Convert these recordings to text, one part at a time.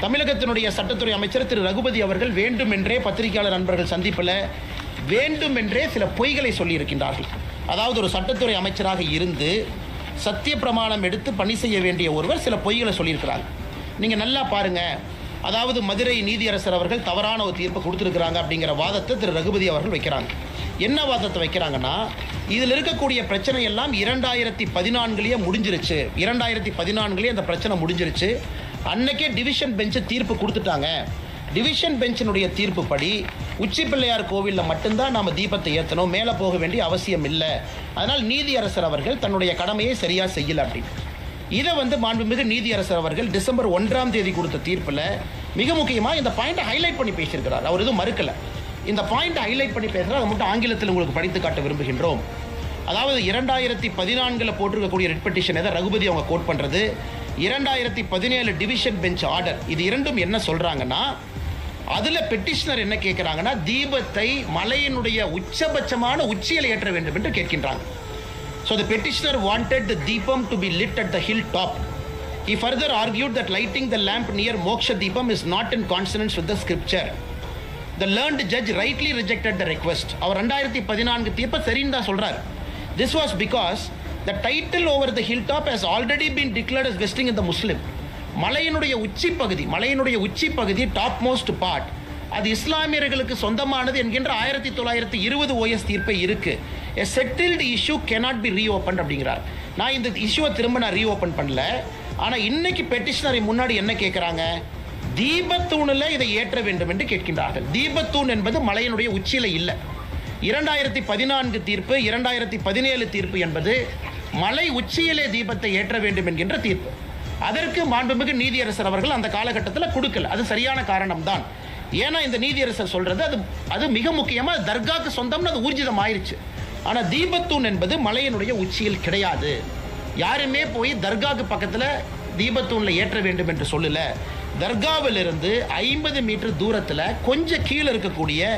தமிழகத்தினுடைய சட்டத்துறை அமைச்சர் திரு ரகுபதி அவர்கள் வேண்டுமென்றே பத்திரிகையாளர் நண்பர்கள் சந்திப்பில் வேண்டுமென்றே சில பொய்களை சொல்லியிருக்கின்றார்கள். அதாவது ஒரு சட்டத்துறை அமைச்சராக இருந்து சத்திய பிரமாணம் எடுத்து பணி செய்ய வேண்டிய ஒருவர் சில பொய்களை சொல்லியிருக்கிறாங்க. நீங்கள் நல்லா பாருங்கள். அதாவது மதுரை நீதியரசர் அவர்கள் தவறான ஒரு தீர்ப்பை கொடுத்துருக்குறாங்க அப்படிங்கிற வாதத்தை திரு ரகுபதி அவர்கள் வைக்கிறாங்க. என்ன வாதத்தை வைக்கிறாங்கன்னா, இதில் இருக்கக்கூடிய பிரச்சனை எல்லாம் 2014 முடிஞ்சிருச்சு. 2014 அந்த பிரச்சனை முடிஞ்சிருச்சு. அன்னைக்கே டிவிஷன் பெஞ்சு தீர்ப்பு கொடுத்துட்டாங்க. டிவிஷன் பெஞ்சினுடைய தீர்ப்பு படி உச்சி பிள்ளையார் கோவிலில் மட்டும்தான் நாம் தீபத்தை ஏற்றணும், மேலே போக வேண்டிய அவசியம் இல்லை. அதனால் நீதியரசர் அவர்கள் தன்னுடைய கடமையை சரியாக செய்யலை அப்படின்னு. இதை மாண்புமிகு நீதியரசர் அவர்கள் டிசம்பர் 1 கொடுத்த தீர்ப்பில் மிக முக்கியமாக இந்த பாயிண்ட்டை ஹைலைட் பண்ணி பேசியிருக்கிறார். அவர் எதுவும் மறுக்கலை. இந்த பாயிண்ட்டை ஹைலைட் பண்ணி பேசுகிறார். அதை மட்டும் ஆங்கிலத்தில் உங்களுக்கு படித்து காட்ட விரும்புகின்றோம். அதாவது 2014 போட்டிருக்கக்கூடிய ரிட் பெட்டிஷன் எதை ரகுபதி அவங்க கோட் பண்ணுறது, 2017 டிவிஷன் பெஞ்ச் ஆர்டர், இது இரண்டும் என்ன சொல்கிறாங்கன்னா, அதில் பெட்டிஷனர் என்ன கேட்குறாங்கன்னா, தீபத்தை மலையினுடைய உச்சபட்சமான உச்சியில் ஏற்ற வேண்டும் என்று கேட்கின்றாங்க. So the petitioner wanted the deepam to be lit at the hilltop. He further argued that lighting the lamp near Moksha Deepam is not in consonance with the scripture. The learned judge rightly rejected the request. அவர் 2014 தீர்ப்பை சரின்னு தான் சொல்றார். This was because the title over the hilltop has already been declared as vesting in the Muslim. மலையினுடைய உச்சி பகுதி top most part அது இஸ்லாமியர்களுக்கு சொந்தமானது என்கின்ற 1920 ஓஎஸ் தீர்ப்பை இருக்கு. A settled issue cannot be reopened அப்படிங்கிறார். நான் இந்த இஷ்யூவை திரும்ப ரீஓப்பன் பண்ணல. ஆனால் இன்னைக்கு பெட்டிஷனரை முன்னாடி என்ன கேட்குறாங்க, தீபத்தூணில் இதை ஏற்ற வேண்டும் என்று கேட்கின்றார்கள். தீபத்தூண் என்பது மலையினுடைய உச்சியில் இல்லை. 2014 தீர்ப்பு, 2017 தீர்ப்பு என்பது மலை உச்சியிலே தீபத்தை ஏற்ற வேண்டும் என்கின்ற தீர்ப்பு. அதற்கு மாண்புமிகு நீதியரசர் அவர்கள் அந்த காலகட்டத்தில் கொடுக்கல. அது சரியான காரணம் தான். ஏன்னா இந்த நீதியரசர் சொல்றது அது மிக முக்கியமாக தர்காக்கு சொந்தம்னு அது ஊர்ஜிதம் ஆயிடுச்சு. ஆனால் தீபத்தூண் என்பது மலையினுடைய உச்சியில் கிடையாது. யாருமே போய் தர்காக்கு பக்கத்தில் தீபத்தூணில் ஏற்ற வேண்டும் என்று சொல்லல. தர்காவிலிருந்து 50 மீட்டர் தூரத்தில் கொஞ்சம் கீழே இருக்கக்கூடிய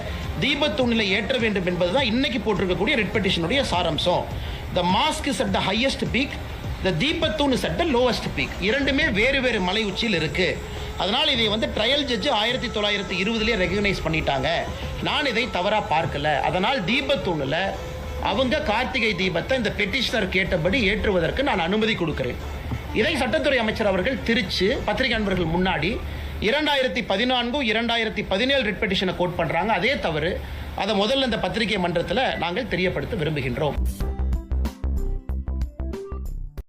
தீபத்தூணில் ஏற்ற வேண்டும் என்பது தான் இன்னைக்கு போட்டிருக்கக்கூடிய ரிட் பெட்டிஷனுடைய சாரம்சம். The mosque is at the highest peak, the தீபத்தூன் is at the lowest peak. இரண்டுமே வேறு வேறு மலை உச்சியில் இருக்கு. அதனால் இதை ட்ரையல் ஜட்ஜு 1920 ரெகக்னைஸ் பண்ணிட்டாங்க. நான் இதை தவறாக பார்க்கல. அதனால் தீபத்தூணில் அவங்க கார்த்திகை தீபத்தை இந்த பெட்டிஷனர் கேட்டபடி ஏற்றுவதற்கு நான் அனுமதி கொடுக்கிறேன். இதை சட்டத்துறை அமைச்சர் அவர்கள் திருச்சி பத்திரிகை நண்பர்கள் முன்னாடி 2014 2017 ரிட் பெட்டிஷனை கோட் பண்ணுறாங்க. அதே தவறு. அதை முதல்ல இந்த பத்திரிகை மன்றத்தில் நாங்கள் தெரியப்படுத்த விரும்புகின்றோம்.